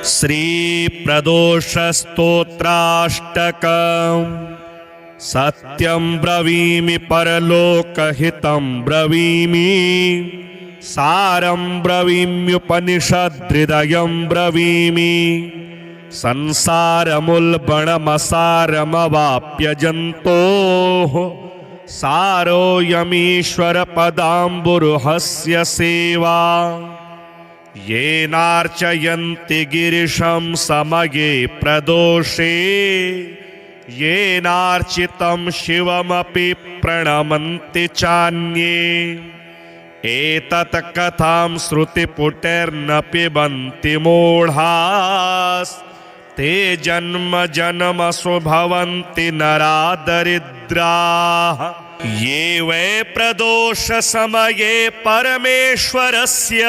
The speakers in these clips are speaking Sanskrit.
श्रीप्रदोषस्तोत्राष्टकम्। सत्यं ब्रवीमि परलोकहितं ब्रवीमि, सारं ब्रवीम्युपनिषदृदयं ब्रवीमि। संसारमुल्बणमसारमवाप्य जन्तोः, सारोऽयमीश्वरपदाम्बुरुहस्य सेवा। येनार्चयन्ति गिरिशं समये प्रदोषे, येनार्चितं शिवमपि प्रणमन्ति चान्ये। एतत् कथां श्रुतिपुटैर्न पिबन्ति मूढास्ते जन्म जन्मसु भवन्ति नरा दरिद्राः। ये वै प्रदोषसमये परमेश्वरस्य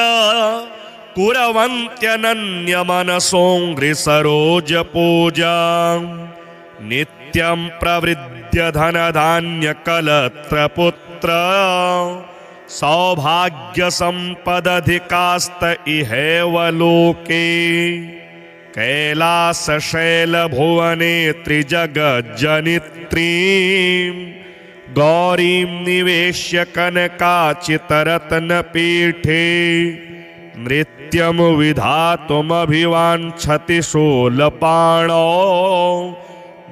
कुर्वन्त्यनन्यमनसोऽङ्घ्रिसरोजपूजां। नित्यं प्रवृद्य धनधान्यकलत्रपुत्र, सौभाग्यसम्पदधिकास्त इहैव लोके। कैलासशैलभुवने त्रिजगज्जनित्रीं, गौरीं निवेश्य कनकाचितरत्नपीठे। नृत्यं विधातुमभिवाञ्छति शूलपाणौ,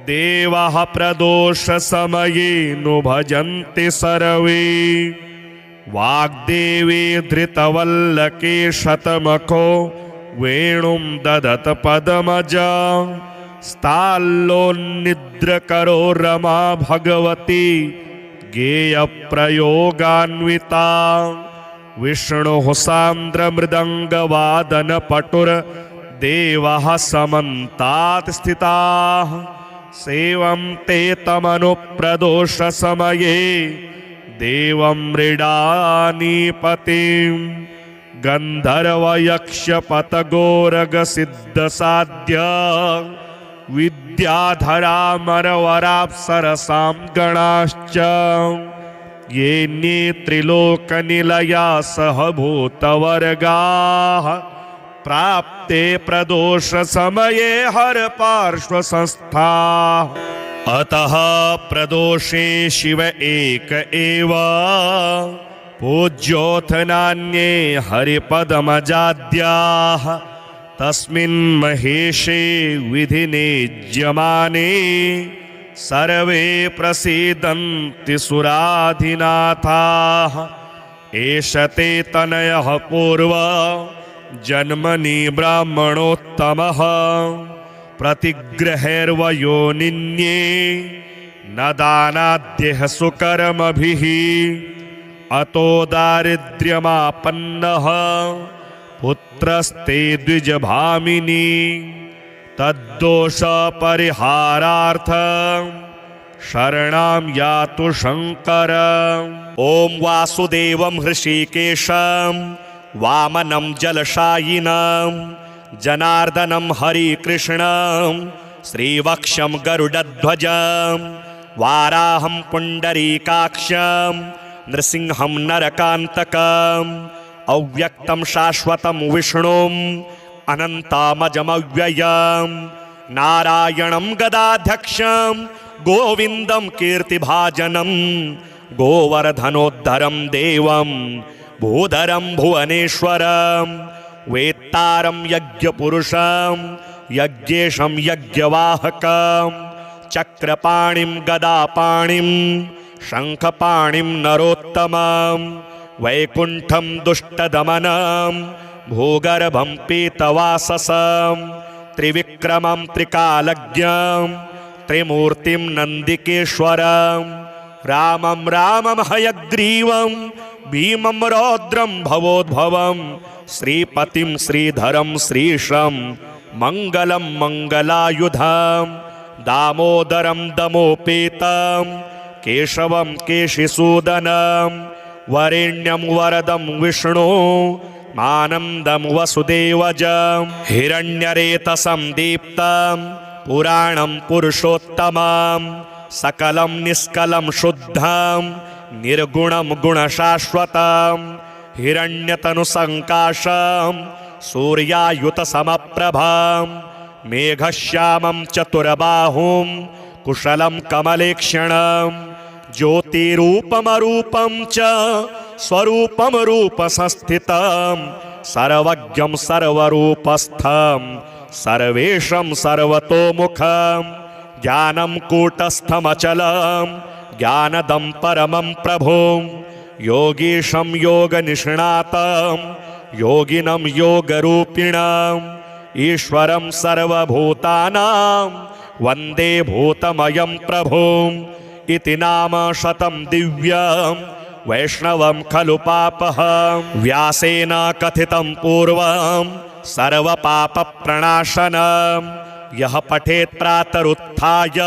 देवः प्रदोषसमये नु भजन्ति सर्वे। वाग्देवी धृतवल्लके शतमखो, वेणुं ददत पदमजा। स्ताल्लोन्निद्रकरो रमा भगवती, गेयप्रयोगान्विता। विष्णुः सान्द्रमृदङ्गवादनपटुर्देवः समन्तात् स्थिताः। सेवन्ते तमनुप्रदोषसमये देवं मृडानीपतिं। गन्धर्वयक्षपतगोरगसिद्धसाध्य, विद्याधरामरवराप्सरसां गणाश्च। ये त्रिलोकनिलया सह भूतवर्गाः, प्राप्ते प्रदोषसमये हरपार्श्वसंस्थाः। अतः प्रदोषे शिव एक एव, पूज्योऽथ नान्ये हरिपदमजाद्याः। तस्मिन् महेशे विधिनेज्यमाने, सर्वे प्रसीदन्ति सुराधिनाथाः। एष ते तनयः पूर्व जन्मनि ब्राह्मणोत्तमः, प्रतिग्रहैर्वयोनिन्ये न दानाद्यः सुकर्मभिः। अतो दारिद्र्यमापन्नः पुत्रस्ते द्विजभामिनी। तद्दोषपरिहारार्थं शरणं यातु शङ्कर। ॐ वासुदेवं हृषीकेशं, वामनं जलशायिनं, जनार्दनं हरिकृष्णं, श्रीवक्षं गरुडध्वजं, वाराहं पुण्डरीकाक्षं, नृसिंहं नरकान्तकं, अव्यक्तं शाश्वतं विष्णुं, अनन्तामजमव्ययं, नारायणं गदाध्यक्षं, गोविन्दं कीर्तिभाजनं, गोवर्धनोद्धरं देवं, भूधरं भुवनेश्वरं, वेत्तारं यज्ञपुरुषं, यज्ञेशं यज्ञवाहकं, चक्रपाणिं गदापाणिं, शङ्खपाणिं नरोत्तमं, वैकुण्ठं दुष्टदमनं, भूगर्भं पीतवाससं, त्रिविक्रमं त्रिकालज्ञं, त्रिमूर्तिं नन्दिकेश्वरं, रामं रामं हयग्रीवं, भीमं रौद्रं भवोद्भवं, श्रीपतिं श्रीधरं श्रीशं, मङ्गलं मङ्गलायुधं, दामोदरं दमोपेतं, केशवं केशिसूदनं, वरेण्यं वरदं विष्णु, आनन्दं वसुदेवजं, हिरण्यरेतसं दीप्तं, पुराणं पुरुषोत्तमं, सकलं निष्कलं शुद्धं, निर्गुणं गुणशाश्वतं, हिरण्यतनुसङ्काशं, सूर्यायुतसमप्रभां मेघश्यामं चतुर्बाहुं कुशलं कमलेक्षणं ज्योतिरूपमरूपं च स्वरूपं रूपसंस्थितं सर्वज्ञं सर्वरूपस्थं सर्वेशं सर्वतोमुखं ज्ञानं कूटस्थमचलं ज्ञानदं परमं प्रभुं योगीशं योगनिष्णातं योगिनं योगरूपिणम् ईश्वरं सर्वभूतानां वन्दे भूतमयं प्रभुम् इति नाम शतं दिव्यं वैष्णवं खलु पापहं व्यासेन कथितं पूर्वं सर्वपापप्रणाशनं यः पठेत् प्रातरुत्थाय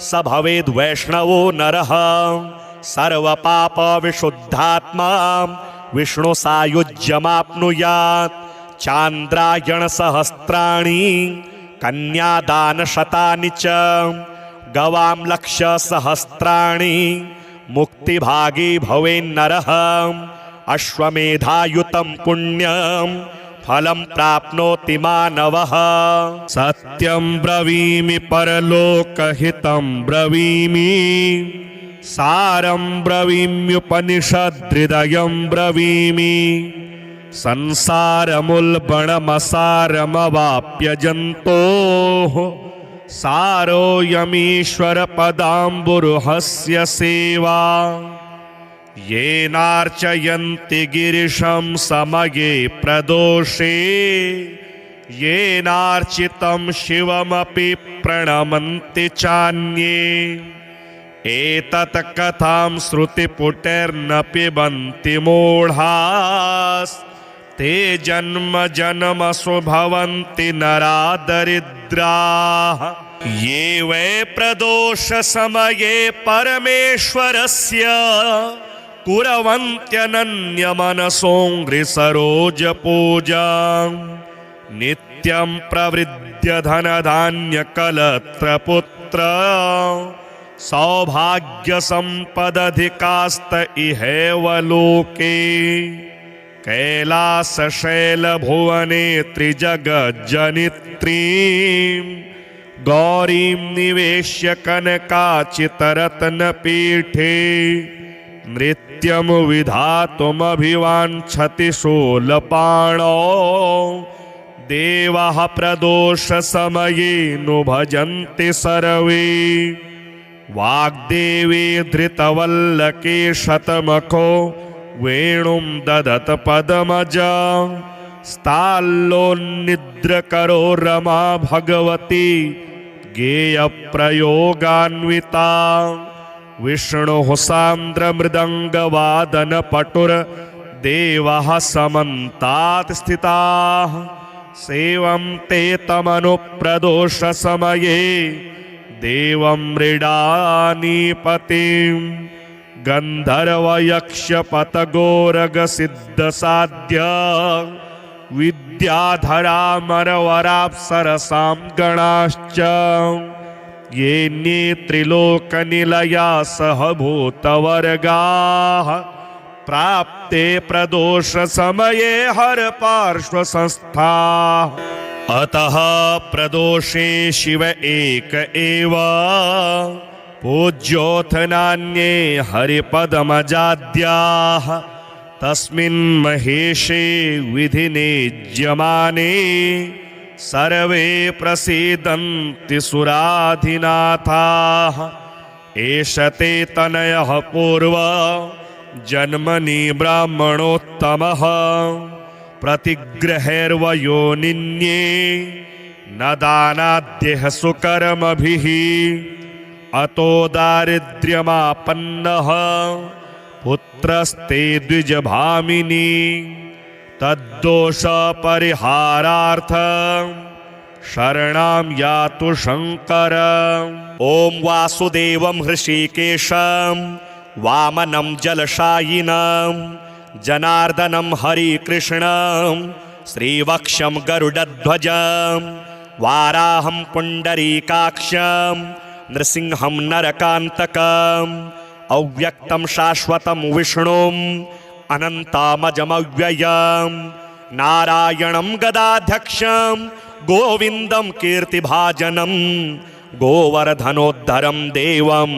स भवेद् वैष्णवो नरः सर्वपापविशुद्धात्मा विष्णुसायुज्यमाप्नुयात् चान्द्रायणसहस्राणि कन्यादानशतानि च गवां लक्षसहस्राणि मुक्तिभागी भवेन्नरः अश्वमेधायुतं पुण्यं फलं प्राप्नोति मानवः सत्यं ब्रवीमि परलोकहितं ब्रवीमि सारं ब्रवीम्युपनिषद्हृदयं ब्रवीमि संसारमुल्बणमसारमवाप्य जन्तोः सारोऽयमीश्वरपदाम्बुरुहस्य सेवा येनार्चयन्ति गिरिशं समये प्रदोषे येनार्चितं शिवमपि प्रणमन्ति चान्ये एतत् कथां श्रुतिपुटैर्न पिबन्ति मूढास् ते जन्म जन्मसु भवन्ति नरा दरिद्राः ये वै प्रदोषसमये परमेश्वरस्य कुर्वन्त्यनन्यमनसोऽङ्घ्रिसरोजपूजां नित्यं प्रवृद्य धनधान्यकलत्रपुत्र सौभाग्यसम्पदधिकास्त इहैव लोके कैलासशैलभुवने त्रिजगज्जनित्रीं गौरीं निवेश्य कनकाचितरत्नपीठे नृत्यं विधातुमभिवाञ्छति शूलपाणौ देवः प्रदोषसमये नु भजन्ति सर्वे वाग्देवी धृतवल्लके शतमखो वेणुं ददत पदमजा स्ताल्लोन्निद्रकरो रमा भगवती गेयप्रयोगान्विता विष्णुः सान्द्रमृदङ्गवादनपटुर्देवः समन्तात् स्थिताः सेवन्ते तमनुप्रदोषसमये देवं मृडानीपतिं गन्धर्वयक्षपतगोरगसिद्धसाध्य विद्याधरामरवराप्सरसां गणाश्च येऽन्ये त्रिलोकनिलया सह भूतवर्गाः प्राप्ते प्रदोषसमये हरपार्श्वसंस्थाः अतः प्रदोषे शिव एक एव पूज्योऽथ नान्ये हरिपदमजाद्याः तस्मिन् महेशे विधिनेज्यमाने सर्वे प्रसीदन्ति सुराधिनाथाः एष ते तनयः पूर्व जन्मनि ब्राह्मणोत्तमः प्रतिग्रहैर्वयोनिन्ये न दानाद्यः सुकर्मभिः अतो दारिद्र्यमापन्नः पुत्रस्ते द्विजभामिनी तद्दोषपरिहारार्थं शरणां यातु शङ्कर ॐ वासुदेवं हृषीकेशं वामनं जलशायिनं जनार्दनं हरिकृष्णं श्रीवक्षं गरुडध्वजं वाराहं पुण्डरीकाक्षं नृसिंहं नरकान्तकम् अव्यक्तं शाश्वतं विष्णुम् अनन्तामजमव्ययम् नारायणं गदाध्यक्षं गोविन्दं कीर्तिभाजनं गोवर्धनोद्धरं देवं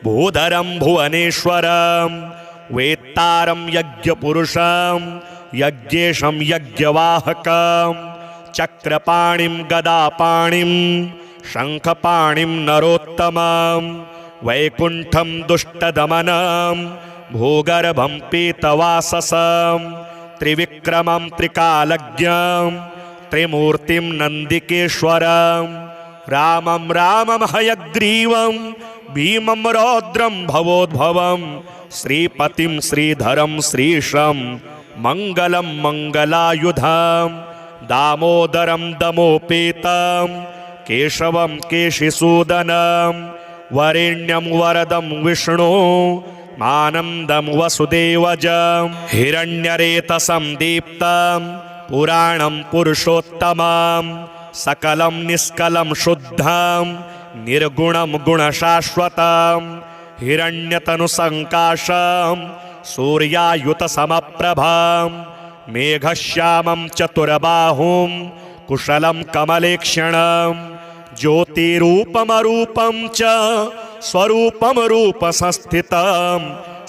भूधरं भुवनेश्वरं वेत्तारं यज्ञपुरुषं यज्ञेशं यज्ञवाहकं चक्रपाणिं गदापाणिं शङ्खपाणिं नरोत्तमं वैकुण्ठं दुष्टदमनं भूगर्भं पीतवाससं त्रिविक्रमं त्रिकालज्ञं त्रिमूर्तिं नन्दिकेश्वरं रामं रामं हयग्रीवं भीमं रौद्रं भवोद्भवं श्रीपतिं श्रीधरं श्रीशं मङ्गलं मङ्गलायुधं दामोदरं दमोपेतं केशवं केशिसूदनं वरेण्यं वरदं विष्णु आनन्दं वसुदेवजं हिरण्यरेतसं दीप्तं पुराणं पुरुषोत्तमं सकलं निष्कलं शुद्धं निर्गुणं गुणशाश्वतं हिरण्यतनुसङ्काशं सूर्यायुतसमप्रभं मेघश्यामं चतुर्बाहुं कुशलं कमलेक्षणं ज्योतिरूपमरूपं च स्वरूपं रूपसंस्थितं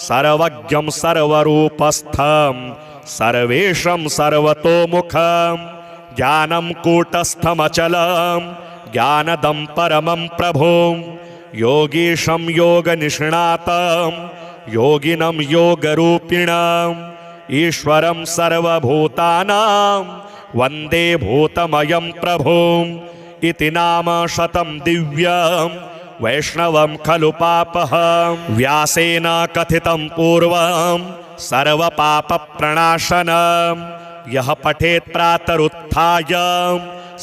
सर्वज्ञं सर्वरूपस्थं सर्वेशं सर्वतोमुखं ज्ञानं कूटस्थमचलं ज्ञानदं परमं प्रभुं योगीशं योगनिष्णातं योगिनं योगरूपिणम् ईश्वरं सर्वभूतानां वन्दे भूतमयं प्रभुम् इति नाम शतं दिव्यं वैष्णवं खलु पापहं व्यासेन कथितं पूर्वं सर्वपापप्रणाशनं यः पठेत् प्रातरुत्थाय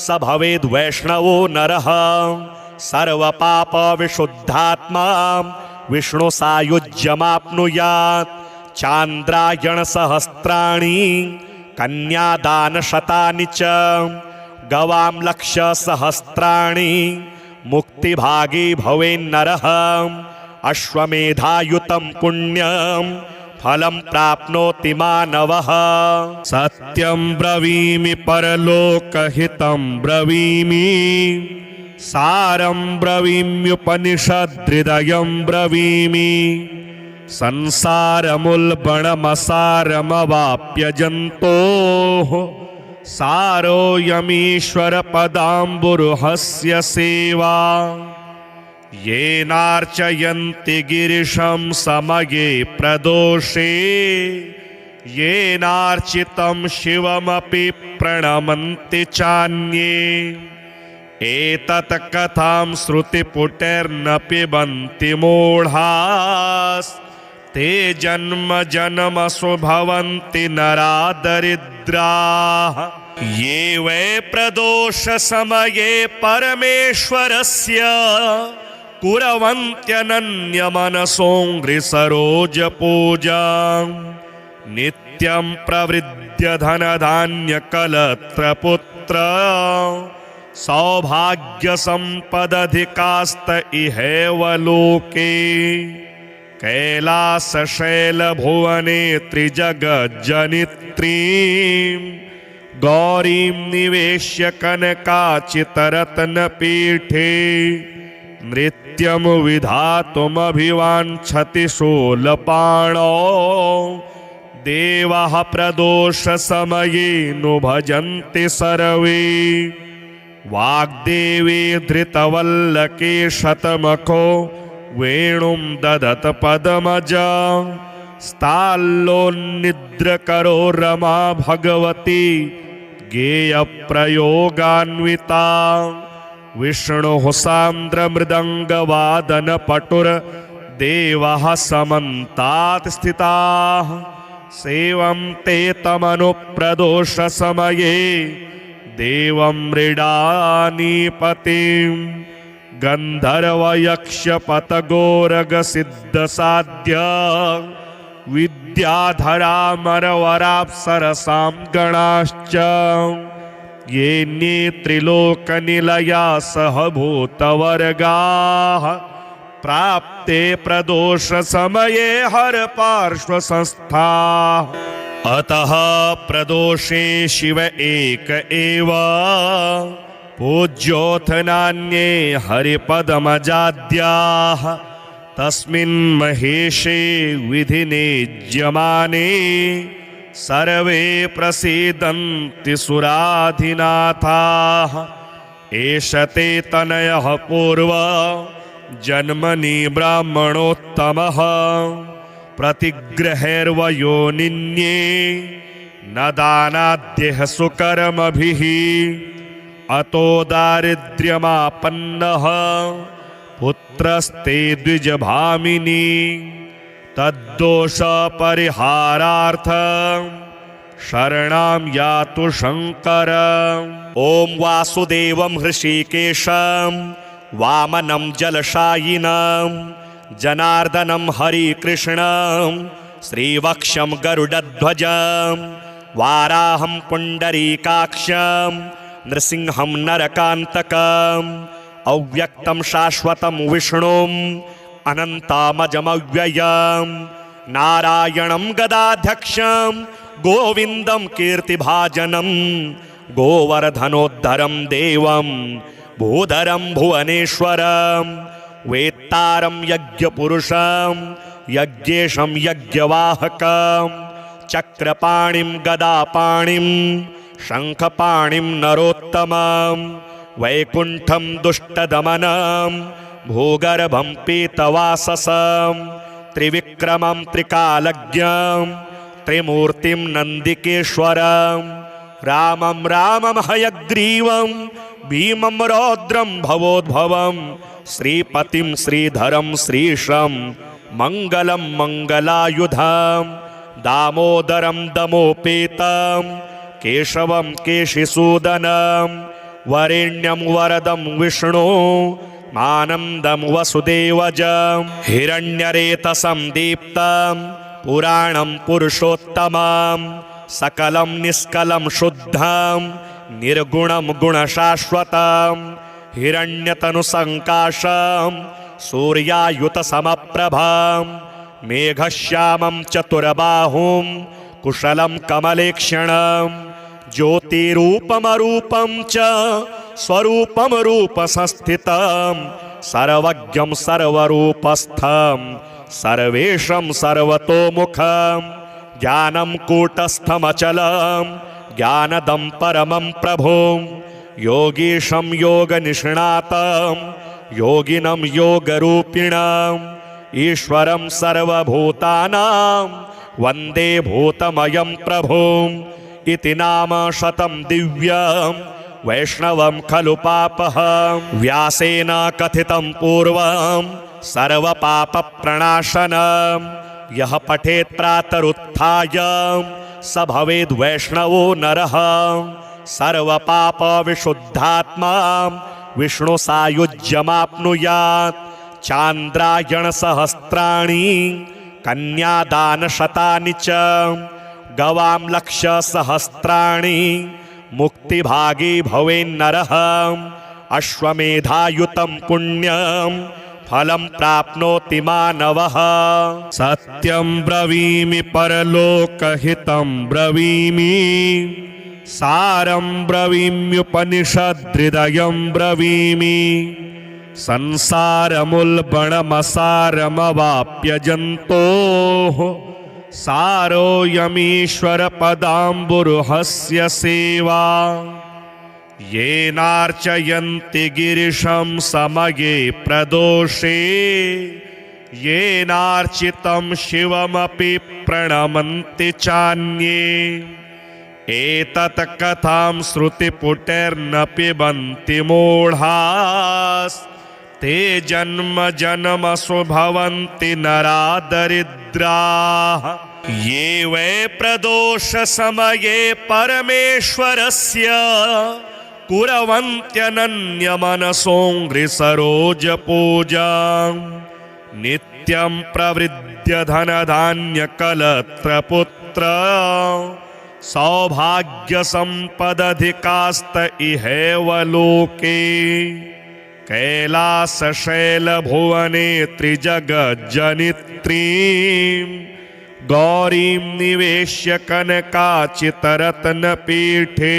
स भवेद् वैष्णवो नरः सर्वपापविशुद्धात्मा विष्णुसायुज्यमाप्नुयात् चान्द्रायणसहस्राणि कन्यादानशतानि च गवां लक्षसहस्राणि मुक्तिभागी भवेन्नरः अश्वमेधायुतं पुण्यं फलं प्राप्नोति मानवः सत्यं ब्रवीमि परलोकहितं ब्रवीमि सारं ब्रवीम्युपनिषद्हृदयं ब्रवीमि संसारमुल्बणमसारमवाप्य जन्तोः सारोऽयमीश्वरपदाम्बुरुहस्य सेवा येनार्चयन्ति गिरिशं समये प्रदोषे येनार्चितं शिवमपि प्रणमन्ति चान्ये एतत् कथां श्रुतिपुटैर्न पिबन्ति मूढास् ते जन्म जन्मसु भवन्ति नरा दरिद्राः ये वै प्रदोष समये परमेश्वरस्य कुर्वन्त्यनन्यमनसोऽङ्घ्रिसरोजपूजां नित्यं प्रवृद्य धनधान्यकलत्रपुत्र सौभाग्यसम्पदधिकास्त इहैव लोके कैलासशैलभुवने त्रिजगज्जनित्रीं गौरीं निवेश्य कनकाचितरत्नपीठे नृत्यं विधातुमभिवाञ्छति शूलपाणौ देवः प्रदोषसमये नु भजन्ति सर्वे वाग्देवी धृतवल्लके शतमखो वेणुं ददत पदमजा स्ताल्लोन्निद्रकरो रमा भगवती गेयप्रयोगान्विता विष्णुः सान्द्रमृदङ्गवादनपटुर्देवः समन्तात् स्थिताः सेवन्ते तमनुप्रदोषसमये देवं मृडानीपतिं गन्धर्वयक्षपतगोरगसिद्धसाध्य विद्याधरामरवराप्सरसां गणाश्च येऽन्ये त्रिलोकनिलया सह भूतवर्गाः प्राप्ते प्रदोषसमये हरपार्श्वसंस्थाः अतः प्रदोषे शिव एक एव पूज्योऽथ नान्ये हरिपदमजाद्याः तस्मिन् महेशे विधिने ज्यमाने सर्वे प्रसीदन्ति सुराधिनाथाः एष ते तनयः पूर्व जन्मनि ब्राह्मणोत्तमः प्रतिग्रहैर्वयोनिन्ये न दानाद्यः सुकर्मभिः अतो दारिद्र्यमापन्नः पुत्रस्ते द्विजभामिनी तद्दोषपरिहारार्थं शरणं यातु शङ्कर। ॐ वासुदेवं हृषीकेशं वामनं जलशायिनं जनार्दनं हरिकृष्णं श्रीवक्षं गरुडध्वजं वाराहं पुण्डरीकाक्षं नृसिंहं नरकान्तकम् अव्यक्तं शाश्वतं विष्णुम् अनन्तामजमव्ययं नारायणं गदाध्यक्षं गोविन्दं कीर्तिभाजनं गोवर्धनोद्धरं देवं भूधरं भुवनेश्वरं वेत्तारं यज्ञपुरुषं यज्ञेशं यज्ञवाहकं चक्रपाणिं गदापाणिं शङ्खपाणिं नरोत्तमं वैकुण्ठं दुष्टदमनं भूगर्भं पीतवाससं त्रिविक्रमं त्रिकालज्ञं त्रिमूर्तिं नन्दिकेश्वरं रामं रामं हयग्रीवं भीमं रौद्रं भवोद्भवं श्रीपतिं श्रीधरं श्रीशं मङ्गलं मङ्गलायुधं दामोदरं दमोपेतं केशवं केशिसूदनं वरेण्यं वरदं विष्णु आनन्दं वसुदेवजं हिरण्यरेतसं दीप्तं पुराणं पुरुषोत्तमं सकलं निष्कलं शुद्धं निर्गुणं गुणशाश्वतं हिरण्यतनुसङ्काशं सूर्यायुतसमप्रभं मेघश्यामं चतुर्बाहुं कुशलं कमलेक्षणं ज्योतिरूपमरूपं च स्वरूपं रूपसंस्थितं सर्वज्ञं सर्वरूपस्थं सर्वेशं सर्वतोमुखं ज्ञानं कूटस्थमचलं ज्ञानदं परमं प्रभुं योगीशं योगनिष्णातं योगिनं योगरूपिणम् ईश्वरं सर्वभूतानां वन्दे भूतमयं प्रभुम् इति नाम शतं दिव्यं वैष्णवं खलु पापहं व्यासेन कथितं पूर्वं सर्वपापप्रणाशनं यः पठेत् प्रातरुत्थाय स भवेद् वैष्णवो नरः सर्वपापविशुद्धात्मा विष्णुसायुज्यमाप्नुयात् चान्द्रायणसहस्राणि कन्यादानशतानि च गवां लक्षसहस्राणि मुक्तिभागी भवेन्नरः अश्वमेधायुतं पुण्यं फलं प्राप्नोति मानवः। सत्यं ब्रवीमि परलोकहितं ब्रवीमि सारं ब्रवीम्युपनिषद्हृदयं ब्रवीमि संसारमुल्बणमसारमवाप्य जन्तोः सारोऽयमीश्वरपदाम्बुरुहस्य सेवा येनार्चयन्ति गिरिशं समये प्रदोषे येनार्चितं शिवमपि प्रणमन्ति चान्ये एतत् कथां श्रुतिपुटैर्न पिबन्ति मूढास् ते जन्म जन्मसु भवन्ति नरा दरिद्राः ये वै प्रदोष समये परमेश्वरस्य कुर्वन्त्यनन्यमनसोऽङ्घ्रिसरोजपूजां नित्यं प्रवृद्ध्य धनधान्यकलत्रपुत्र सौभाग्यसम्पदधिकास्त इहैव लोके कैलासशैलभुवने त्रिजगज्जनित्रीं गौरीं निवेश्य कनकाचितरत्नपीठे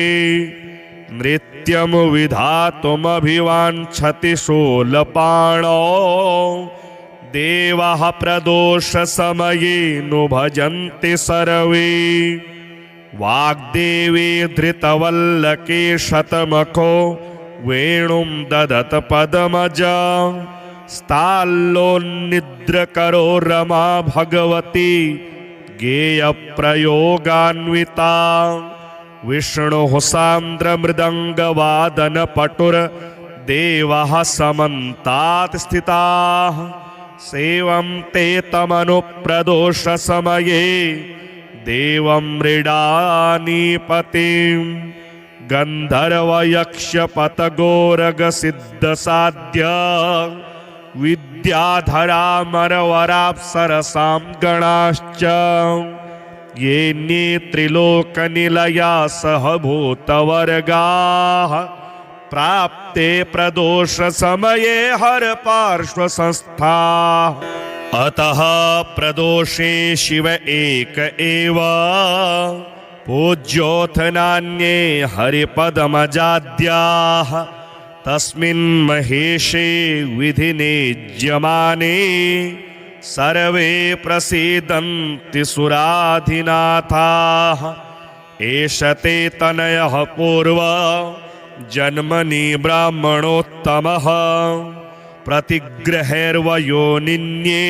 नृत्यं विधातुमभिवाञ्छति शूलपाणौ देवाः प्रदोषसमये नु भजन्ति सर्वे वाग्देवी धृतवल्लके शतमखो वेणुं ददत पदमजा स्ताल्लोन्निद्रकरो रमा भगवती गेयप्रयोगान्विता विष्णुः सान्द्रमृदङ्गवादनपटुर्देवः समन्तात् स्थिताः सेवन्ते तमनुप्रदोषसमये देवं मृडानीपतिं गन्धर्वयक्षपतगोरगसिद्धसाध्य विद्याधरामरवराप्सरसां गणाश्च येऽन्ये त्रिलोकनिलया सह भूतवर्गाः प्राप्ते प्रदोषसमये हरपार्श्वसंस्थाः अतः प्रदोषे शिव एक एव पूज्योऽथ नान्ये हरिपदमजाद्याः तस्मिन् महेशे विधिनेज्यमाने सर्वे प्रसीदन्ति सुराधिनाथाः एष ते तनयः पूर्व जन्मनि ब्राह्मणोत्तमः प्रतिग्रहैर्वयोनिन्ये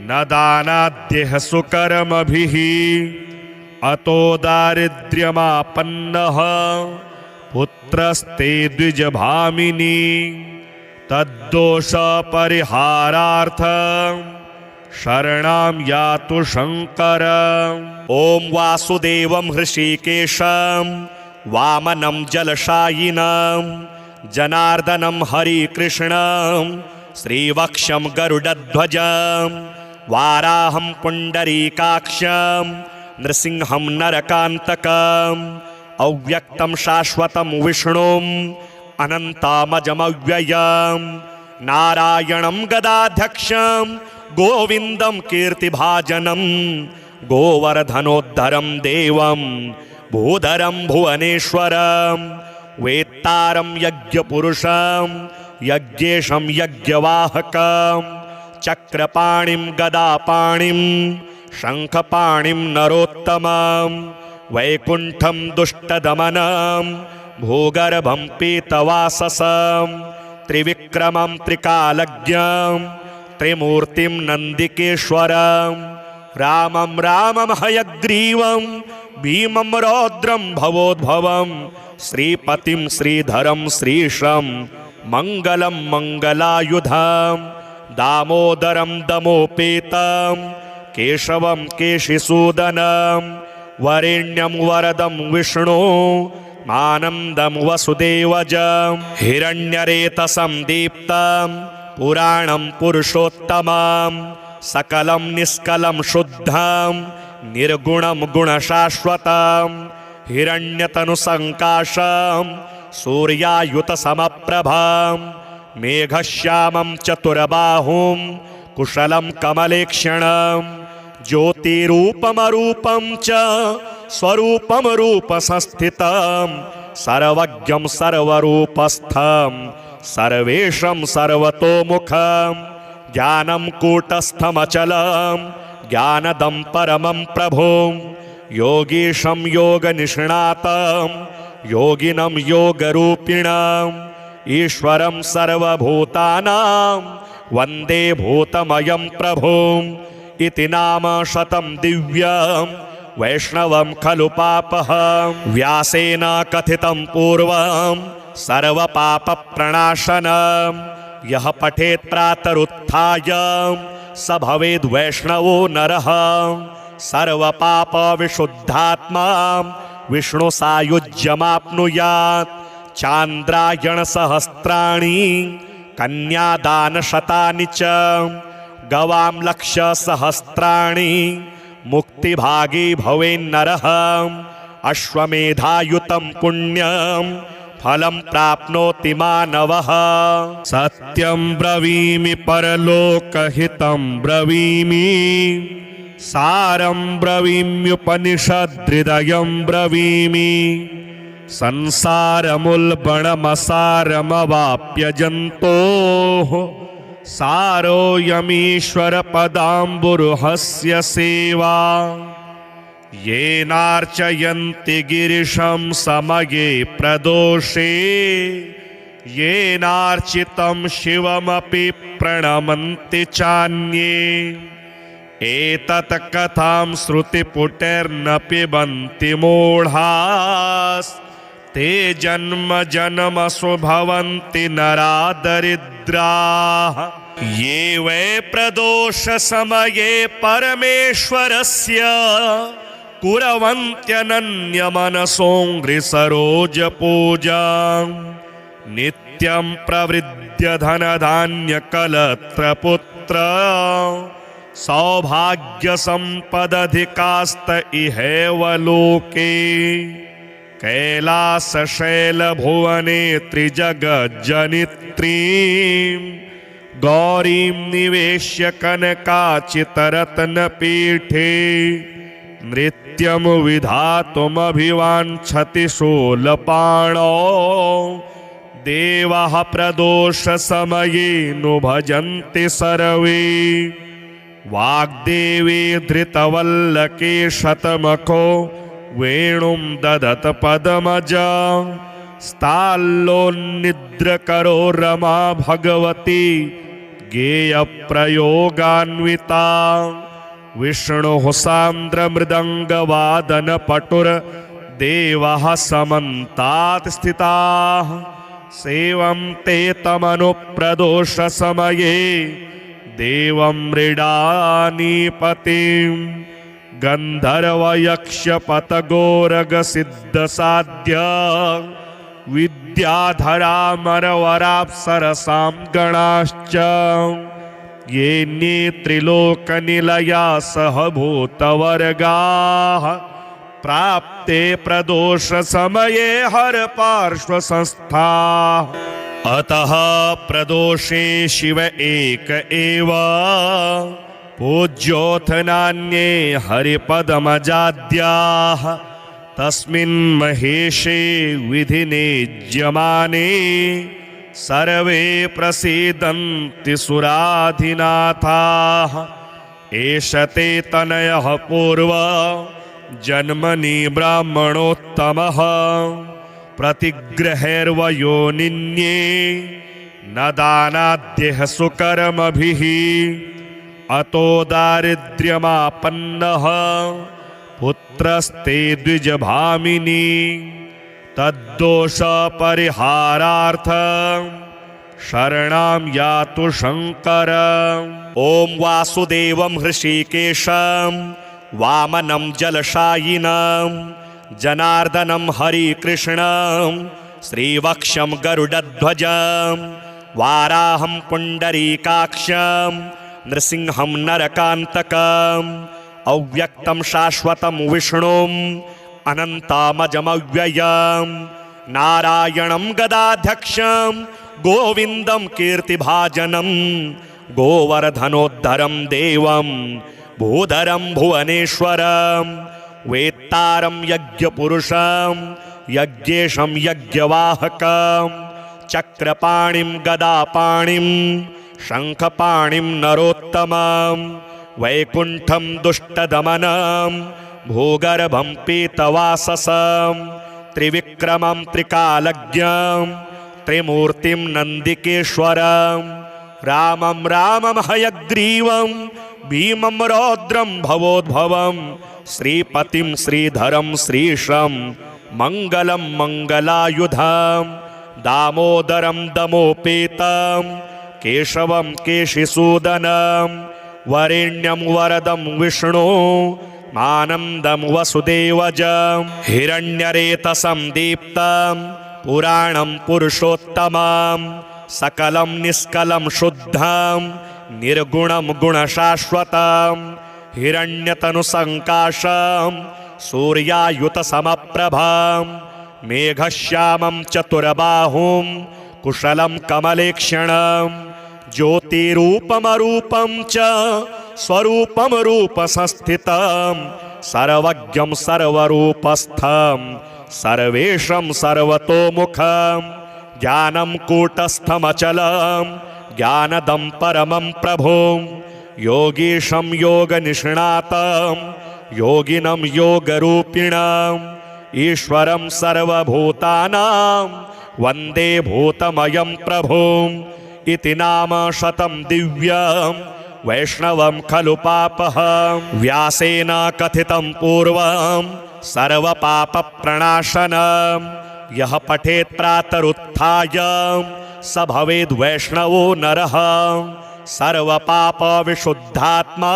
न दानाद्यः सुकर्मभिः अतो दारिद्र्यमापन्नः पुत्रस्ते द्विजभामिनी तद्दोषपरिहारार्थं शरणं यातु शङ्कर। ॐ वासुदेवं हृषीकेशं वामनं जलशायिनं जनार्दनं हरिकृष्णं श्रीवक्षं गरुडध्वजं वाराहं पुण्डरीकाक्षं नृसिंहं नरकान्तकम् अव्यक्तं शाश्वतं विष्णुम् अनन्तामजमव्ययं नारायणं गदाध्यक्षं गोविन्दं कीर्तिभाजनं गोवर्धनोद्धरं देवं भूधरं भुवनेश्वरं वेत्तारं यज्ञपुरुषं यज्ञेशं यज्ञवाहकं चक्रपाणिं गदापाणिं शङ्खपाणिं नरोत्तमं वैकुण्ठं दुष्टदमनं भूगर्भं पीतवाससं त्रिविक्रमं त्रिकालज्ञं त्रिमूर्तिं नन्दिकेश्वरं रामं रामं हयग्रीवं भीमं रौद्रं भवोद्भवं श्रीपतिं श्रीधरं श्रीशं मङ्गलं मङ्गलायुधं दामोदरं दमोपेतं केशवं केशिसूदनं वरेण्यं वरदं विष्णु आनन्दं वसुदेवजं हिरण्यरेतसं दीप्तं पुराणं पुरुषोत्तमं सकलं निष्कलं शुद्धं निर्गुणं गुणशाश्वतं हिरण्यतनुसङ्काशं सूर्यायुतसमप्रभं मेघश्यामं चतुर्बाहुं कुशलं कमलेक्षणं ज्योतिरूपमरूपं च स्वरूपं रूपसंस्थितं सर्वज्ञं सर्वरूपस्थं सर्वेशं सर्वतोमुखं ज्ञानं कूटस्थमचलं ज्ञानदं परमं प्रभुं योगीशं योगनिष्णातं योगिनं योगरूपिणं ईश्वरं सर्वभूतानां वन्दे भूतमयं प्रभुम् इति नाम शतं दिव्यं वैष्णवं खलु पापहं व्यासेन कथितं पूर्वं सर्वपापप्रणाशनं यः पठेत् प्रातरुत्थाय स भवेद् वैष्णवो नरः सर्वपापविशुद्धात्मा विष्णुसायुज्यमाप्नुयात् चान्द्रायणसहस्राणि कन्यादानशतानि च गवां लक्षसहस्राणि मुक्तिभागी भवेन्नरः अश्वमेधायुतं पुण्यं फलं प्राप्नोति मानवः। सत्यं ब्रवीमि परलोकहितं ब्रवीमि सारं ब्रवीम्युपनिषदृदयं ब्रवीमि संसारमुल्बणमसारमवाप्य जन्तोः सारोऽयमीश्वरपदाम्बुरुहस्य सेवा येनार्चयन्ति गिरिशं समये प्रदोषे येनार्चितं शिवमपि प्रणमन्ति चान्ये एतत् कथां श्रुतिपुटैर्न पिबन्ति मूढास्ते जन्म जन्मसु भवन्ति नरा दरिद्राः ये वै प्रदोषसमये परमेश्वरस्य कुर्वन्त्यनन्यमनसोऽङ्घ्रिसरोजपूजां नित्यं प्रवृद्ध्य धनधान्यकलत्रपुत्र सौभाग्यसम्पदधिकास्त इहैव लोके कैलासशैलभुवने त्रिजगज्जनित्रीं गौरीं निवेश्य कनकाचितरत्नपीठे नृत्यं विधातुमभिवाञ्छति शूलपाणौ देवः प्रदोषसमये नु भजन्ति सर्वे वाग्देवी धृतवल्लके शतमखो वेणुं ददत पदमजा स्ताल्लोन्निद्रकरो रमा भगवती गेयप्रयोगान्विता विष्णुः सान्द्रमृदङ्गवादनपटुर्देवः समन्तात् स्थिताः सेवन्ते तमनुप्रदोषसमये देवं मृडानीपतिं गन्धर्वयक्षपतगोरगसिद्धसाध्य विद्याधरामरवराप्सरसां गणाश्च येऽन्ये त्रिलोकनिलया सह भूतवर्गाः प्राप्ते प्रदोषसमये हरपार्श्वसंस्थाः अतः प्रदोषे शिव एक एव पूज्योऽथ नान्ये हरिपदमजाद्याः तस्मिन् महेशे विधिने ज्यमाने सर्वे प्रसीदन्ति सुराधिनाथाः एष ते तनयः पूर्व जन्मनि ब्राह्मणोत्तमः प्रतिग्रहैर्वयोनिन्ये न दानाद्यः सुकर्मभिः अतो दारिद्र्यमापन्नः पुत्रस्ते द्विजभामिनी तद्दोषपरिहारार्थं शरणां यातु शङ्कर ॐ वासुदेवं हृषीकेशं वामनं जलशायिनं जनार्दनं हरिकृष्णं श्रीवक्षं गरुडध्वजं वाराहं पुण्डरीकाक्षं नृसिंहं नरकान्तकम् अव्यक्तं शाश्वतं विष्णुम् अनन्तामजमव्ययं नारायणं गदाध्यक्षं गोविन्दं कीर्तिभाजनं गोवर्धनोद्धरं देवं भूधरं भुवनेश्वरं वेत्तारं यज्ञपुरुषं यज्ञेशं यज्ञवाहकं चक्रपाणिं गदापाणिं शङ्खपाणिं नरोत्तमं वैकुण्ठं दुष्टदमनं भूगर्भं पीतवाससं त्रिविक्रमं त्रिकालज्ञं त्रिमूर्तिं नन्दिकेश्वरं रामं रामं हयग्रीवं भीमं रौद्रं भवोद्भवं श्रीपतिं श्रीधरं श्रीशं मङ्गलं मङ्गलायुधं दामोदरं दमोपेतं केशवं केशिसूदनं वरेण्यं वरदं विष्णु आनन्दं वसुदेवजं हिरण्यरेतसं दीप्तं पुराणं पुरुषोत्तमं सकलं निष्कलं शुद्धं निर्गुणं गुणशाश्वतं हिरण्यतनुसङ्काशं सूर्यायुतसमप्रभं मेघश्यामं चतुर्बाहुं कुशलं कमलेक्षणं ज्योतिरूपमरूपं च स्वरूपम रूप संस्थितम सर्वज्ञम सर्वरूपस्थम सर्वेशम सर्वतोमुखम ज्ञानम कूटस्थमचलम ज्ञानदम परमं प्रभुं योगीशं योगनिष्णातं योगिनं योगरूपिणं ईश्वरं सर्वभूतानां वन्दे भूतमयं प्रभुं इति नाम शतं दिव्यं वैष्णवं खलु पापहं व्यासेन कथितं पूर्वं सर्वपापप्रणाशनं यः पठेत् प्रातरुत्थाय स भवेद् वैष्णवो नरः सर्वपापविशुद्धात्मा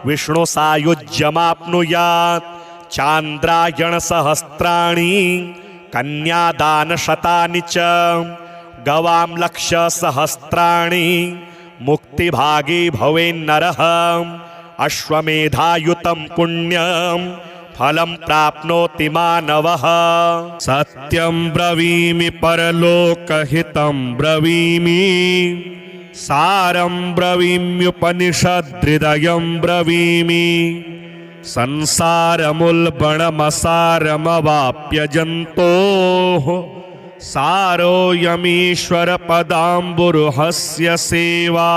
विष्णुसायुज्यमाप्नुयात् चान्द्रायणसहस्राणि कन्यादानशतानि च गवां लक्षसहस्राणि मुक्तिभागी भवेन्नरः अश्वमेधायुतं पुण्यं फलं प्राप्नोति मानवः सत्यं ब्रवीमि परलोकहितं ब्रवीमि सारं ब्रवीम्युपनिषदृदयं ब्रवीमि संसारमुल्बणमसारमवाप्य जन्तोः सारोऽयमीश्वरपदाम्बुरुहस्य सेवा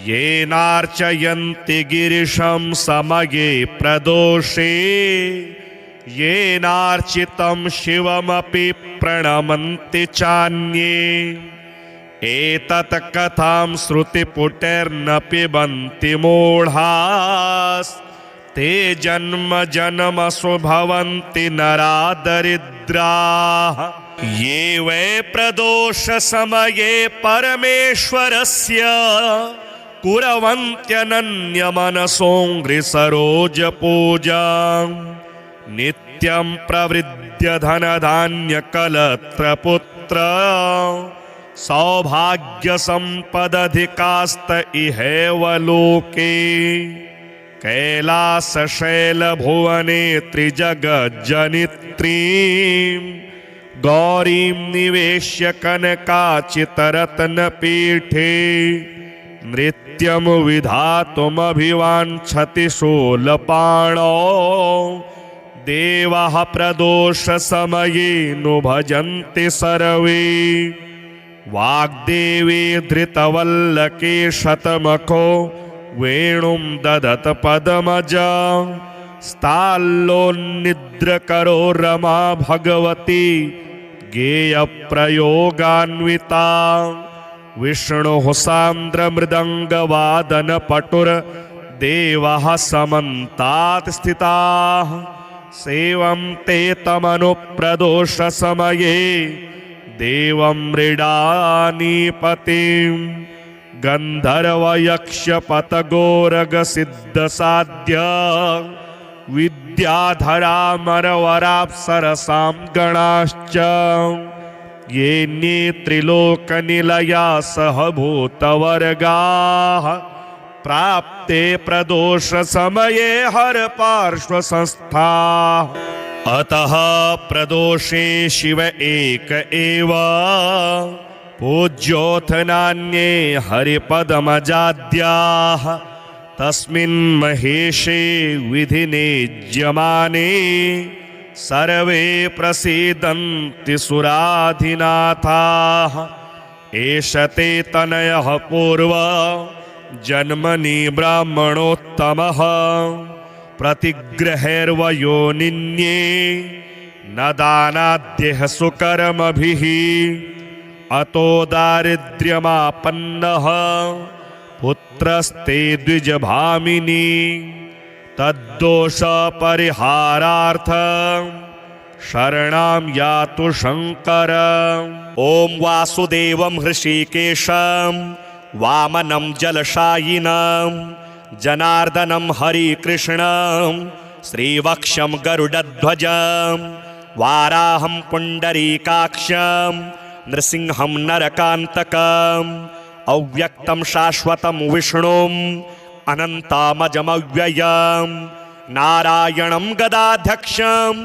येनार्चयन्ति गिरिशं समये प्रदोषे येनार्चितं शिवमपि प्रणमन्ति चान्ये एतत् कथां श्रुतिपुटैर्न पिबन्ति मूढास्ते जन्म जन्मसु भवन्ति नरा दरिद्राः ये वै प्रदोषसमये परमेश्वरस्य कुर्वन्त्यनन्यमनसोऽङ्घ्रिसरोजपूजां नित्यं प्रवृद्ध्य धनधान्यकलत्रपुत्र सौभाग्यसम्पदधिकास्त इहैव लोके कैलासशैलभुवने त्रिजगज्जनित्रीं गौरीं निवेश्य कनकाचितरत्नपीठे नृत्यं विधातुमभिवाञ्छति शूलपाणौ देवः प्रदोषसमये नु भजन्ति सर्वे वाग्देवी धृतवल्लके शतमखो वेणुं ददत पदमजा स्ताल्लोन्निद्रकरो रमा भगवती गेयप्रयोगान्विता विष्णुः सान्द्रमृदङ्गवादनपटुर्देवः समन्तात् स्थिताः सेवन्ते तमनुप्रदोषसमये देवं मृडानीपतिं गन्धर्वयक्षपतगोरगसिद्धसाध्य विद्याधरामरवराप्सरसां गणाश्च येऽन्ये त्रिलोकनिलया सह भूतवर्गाः प्राप्ते प्रदोषसमये हरपार्श्वसंस्थाः अतः प्रदोषे शिव एक एव पूज्योऽथ नान्ये हरिपदमजाद्याः तस्मिन् महेशे विधिने ज्यमाने सर्वे प्रसीदन्ति सुराधिनाथाः एष ते तनयः पूर्व जन्मनि ब्राह्मणोत्तमः प्रतिग्रहैर्वयोनिन्ये न दानाद्यः सुकर्मभिः अतो दारिद्र्यमापन्नः पुत्रस्ते द्विजभामिनी तद्दोषपरिहारार्थं शरणां यातु शङ्कर ॐ वासुदेवं हृषीकेशं वामनं जलशायिनं जनार्दनं हरिकृष्णं श्रीवक्षं गरुडध्वजं वाराहं पुण्डरीकाक्षं नृसिंहं नरकान्तकम् अव्यक्तं शाश्वतं विष्णुम् अनन्तामजमव्ययं नारायणं गदाध्यक्षं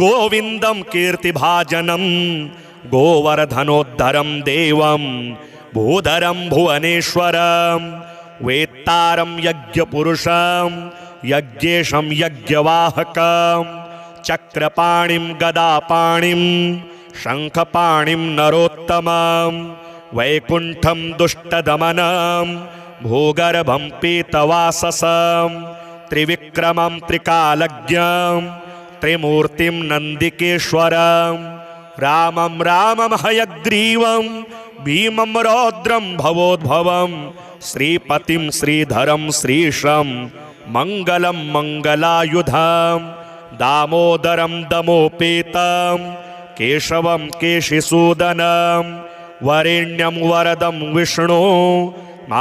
गोविन्दं कीर्तिभाजनं गोवर्धनोद्धरं देवं भूधरं भुवनेश्वरं वेत्तारं यज्ञपुरुषं यज्ञेशं यज्ञवाहकं चक्रपाणिं गदापाणिं शङ्खपाणिं नरोत्तमं वैकुण्ठं दुष्टदमनं भूगर्भं पीतवाससं त्रिविक्रमं त्रिकालज्ञं त्रिमूर्तिं नन्दिकेश्वरं रामं रामं हयग्रीवं भीमं रौद्रं भवोद्भवं श्रीपतिं श्रीधरं श्रीशं मङ्गलं मङ्गलायुधं दामोदरं दमोपेतं केशवं केशिसूदनं वरेण्यं वरदं विष्णु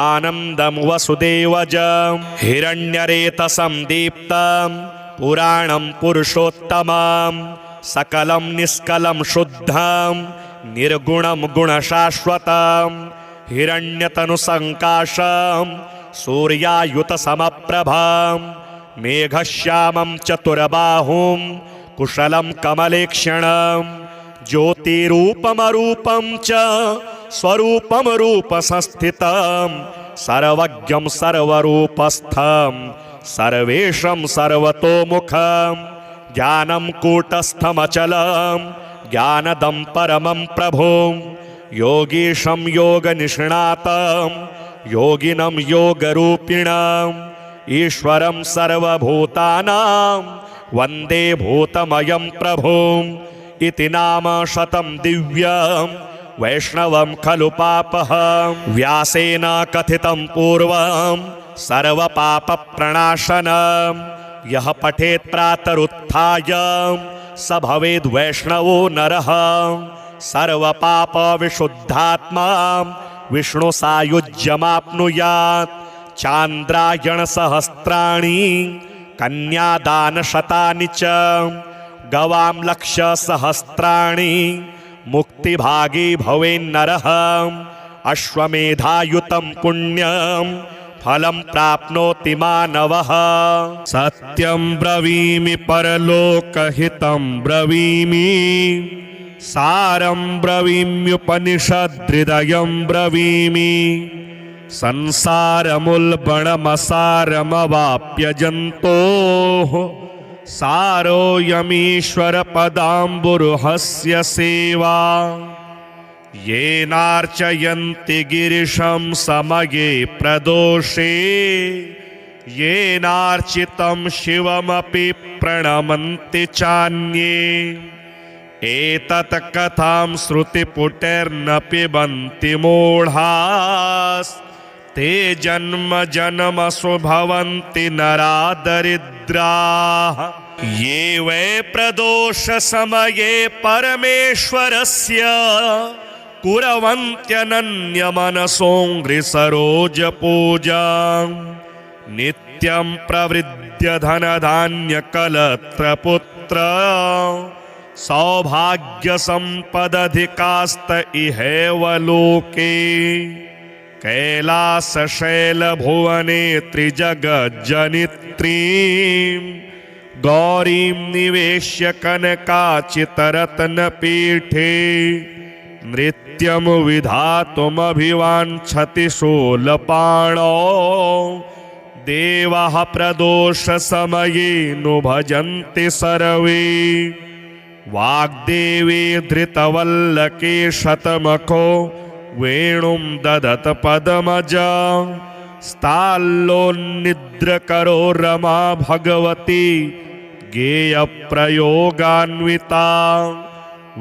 आनन्दं वसुदेवजं हिरण्यरेतसं दीप्तं पुराणं पुरुषोत्तमं सकलं निष्कलं शुद्धं निर्गुणं गुणशाश्वतं हिरण्यतनुसङ्काशं सूर्यायुतसमप्रभं मेघश्यामं चतुर्बाहुं कुशलं कमलेक्षणं ज्योतिरूपमरूपं च स्वरूपं रूपसंस्थितं सर्वज्ञं सर्वरूपस्थं सर्वेशं सर्वतोमुखं ज्ञानं कूटस्थमचलं ज्ञानदं परमं प्रभुं योगीशं योगनिष्णातं योगिनं योगरूपिणम् ईश्वरं सर्वभूतानां वन्दे भूतमयं प्रभुम् इति नाम शतं दिव्यं वैष्णवं खलु पापहं व्यासेन कथितं पूर्वं सर्वपापप्रणाशनं यः पठेत् प्रातरुत्थाय स भवेद् वैष्णवो नरः सर्वपापविशुद्धात्मा विष्णुसायुज्यमाप्नुयात् चान्द्रायणसहस्राणि कन्यादानशतानि च गवां लक्षसहस्राणि मुक्तिभागी भवेन्नरः अश्वमेधायुतं पुण्यं फलं प्राप्नोति मानवः सत्यं ब्रवीमि परलोकहितं ब्रवीमि सारं ब्रवीम्युपनिषद्हृदयं ब्रवीमि संसारमुल्बणमसारमवाप्य जन्तोः सारोऽयमीश्वरपदाम्बुरुहस्य सेवा येनार्चयन्ति गिरिशं समये प्रदोषे येनार्चितं शिवमपि प्रणमन्ति चान्ये एतत् कथां श्रुतिपुटैर्न पिबन्ति मूढास् ते जन्म जन्मसु भवन्ति नरा दरिद्राः ये वै प्रदोष समये परमेश्वरस्य कुर्वन्त्यनन्यमनसोऽङ्घ्रिसरोजपूजां नित्यं प्रवृद्ध्य धनधान्यकलत्रपुत्र सौभाग्यसम्पदधिकास्त इहैव लोके कैलासशैलभुवने त्रिजगज्जनित्रीं गौरीं निवेश्य कनकाचितरत्नपीठे नृत्यं विधातुमभिवाञ्छति शूलपाणौ देवः प्रदोषसमये नु भजन्ति सर्वे वाग्देवी धृतवल्लके शतमखो वेणुं ददत पदमजा स्ताल्लोन्निद्रकरो रमा भगवती गेयप्रयोगान्विता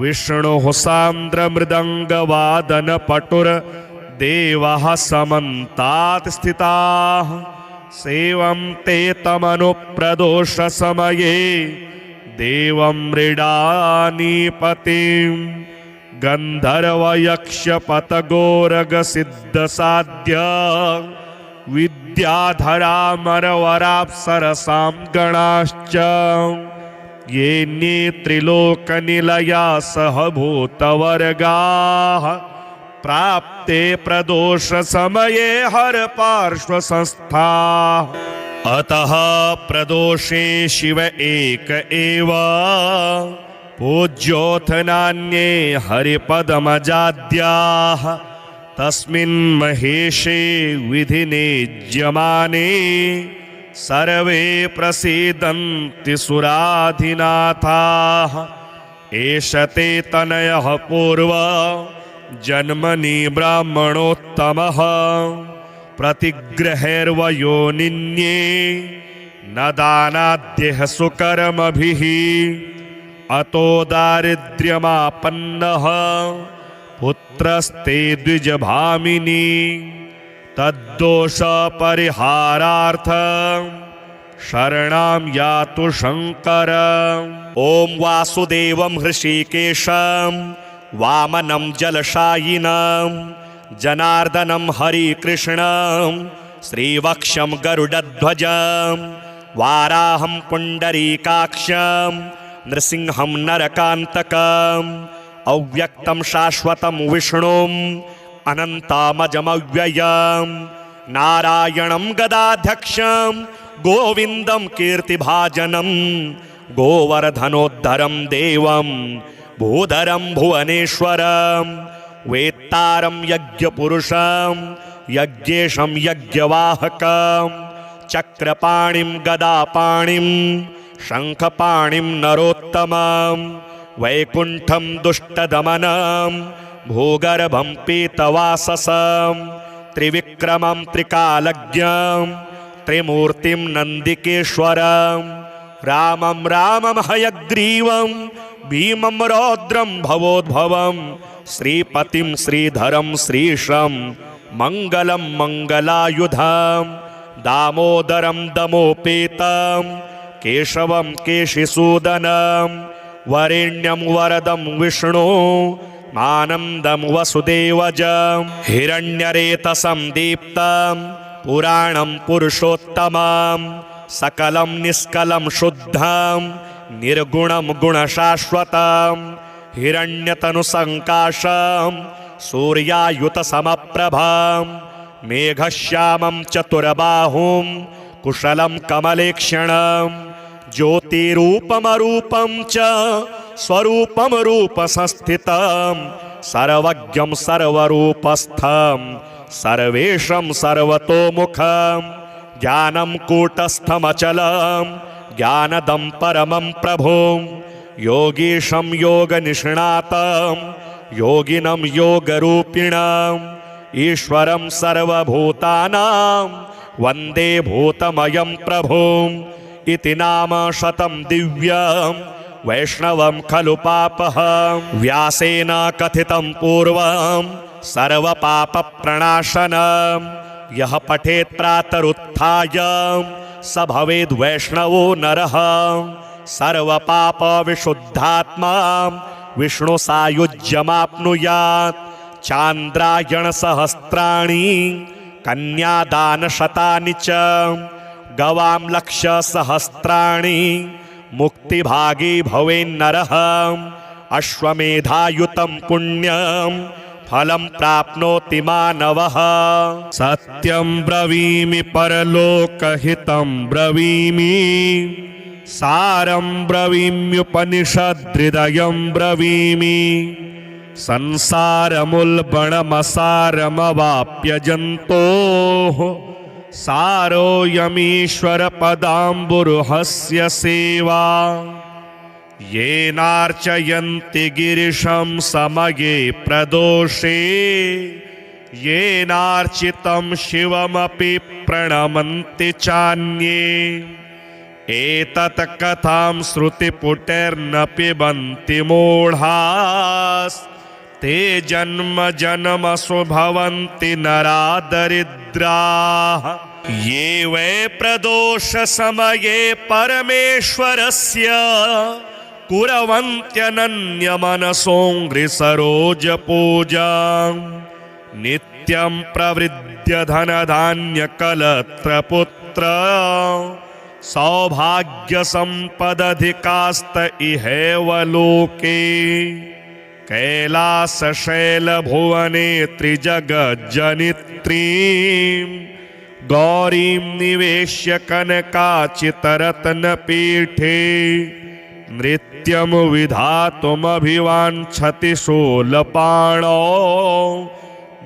विष्णुः सान्द्रमृदङ्गवादनपटुर्देवः समन्तात् स्थिताः सेवन्ते तमनुप्रदोषसमये देवं मृडानीपतिं गन्धर्वयक्षपतगोरगसिद्धसाध्य विद्याधरामरवराप्सरसां गणाश्च येऽन्ये त्रिलोकनिलया सह भूतवर्गाः प्राप्ते प्रदोषसमये हरपार्श्वसंस्थाः अतः प्रदोषे शिव एक एव पूज्योऽथ नान्ये हरिपदमजाद्याः तस्मिन् महेशे विधिनेज्यमाने सर्वे प्रसीदन्ति सुराधिनाथाः। एष ते तनयः पूर्व जन्मनि ब्राह्मणोत्तमः प्रतिग्रहैर्वयोनिन्ये न दानाद्यः सुकर्मभिः अतो दारिद्र्यमापन्नः पुत्रस्ते द्विजभामिनी तद्दोषपरिहारार्थं शरणं यातु शङ्कर। ॐ वासुदेवं हृषीकेशं वामनं जलशायिनं जनार्दनं हरिकृष्णं श्रीवक्षं गरुडध्वजं वाराहं पुण्डरीकाक्षं नृसिंहं नरकान्तकं अव्यक्तं शाश्वतं विष्णुं अनन्तामजमव्ययं नारायणं गदाध्यक्षं गोविन्दं कीर्तिभाजनं गोवर्धनोद्धरं देवं भूधरं भुवनेश्वरं वेत्तारं यज्ञपुरुषं यज्ञेशं यज्ञवाहकं चक्रपाणिं गदापाणिं शङ्खपाणिं नरोत्तमं वैकुण्ठं दुष्टदमनं भूगर्भं पीतवाससं त्रिविक्रमं त्रिकालज्ञं त्रिमूर्तिं नन्दिकेश्वरं रामं रामं हयग्रीवं भीमं रौद्रं भवोद्भवं श्रीपतिं श्रीधरं श्रीशं मङ्गलं मङ्गलायुधं दामोदरं दमोपेतं केशवं केशिसूदनं वरेण्यं वरदं विष्णु आनन्दं वसुदेवजं हिरण्यरेतसं दीप्तं पुराणं पुरुषोत्तमं सकलं निष्कलं शुद्धं निर्गुणं गुणशाश्वतं हिरण्यतनुसङ्काशं सूर्यायुतसमप्रभं मेघश्यामं चतुर्बाहुं कुशलं कमलेक्षणं ज्योतिरूपमरूपं च स्वरूपं रूपसंस्थितं सर्वज्ञं सर्वरूपस्थं सर्वेशं सर्वतोमुखं ज्ञानं कूटस्थमचलं ज्ञानदं परमं प्रभुं योगीशं योगनिष्णातं योगिनं योगरूपिणम् ईश्वरं सर्वभूतानां वन्दे भूतमयं प्रभुम् इति नाम शतं दिव्यं वैष्णवं खलु पापहं व्यासेन कथितं पूर्वं सर्वपापप्रणाशनं यः पठेत् प्रातरुत्थाय स भवेद् वैष्णवो नरः सर्वपापविशुद्धात्मा विष्णुसायुज्यमाप्नुयात् चान्द्रायणसहस्राणि कन्यादानशतानि च गवां लक्षसहस्राणि मुक्तिभागी भवेन्नरः अश्वमेधायुतं पुण्यं फलं प्राप्नोति मानवः। सत्यं ब्रवीमि परलोकहितं ब्रवीमि सारं ब्रवीम्युपनिषद्हृदयं ब्रवीमि संसारमुल्बणमसारमवाप्य जन्तोः सारोऽयमीश्वरपदाम्बुरुहस्य सेवा येनार्चयन्ति गिरिशं समये प्रदोषे येनार्चितं शिवमपि प्रणमन्ति चान्ये एतत् कथां श्रुतिपुटैर्न पिबन्ति मूढास्ते जन्म जन्मसु भवन्ति नरा दरिद्राः ये वै प्रदोषसमये परमेश्वरस्य कुर्वन्त्यनन्यमनसोऽङ्घ्रिसरोजपूजां नित्यं प्रवृद्य धनधान्यकलत्रपुत्र सौभाग्यसम्पदधिकास्त इहैव लोके कैलासशैलभुवने त्रिजगज्जनित्रीं गौरीं निवेश्य कनकाचितरत्नपीठे नृत्यं विधातुमभिवाञ्छति शूलपाणौ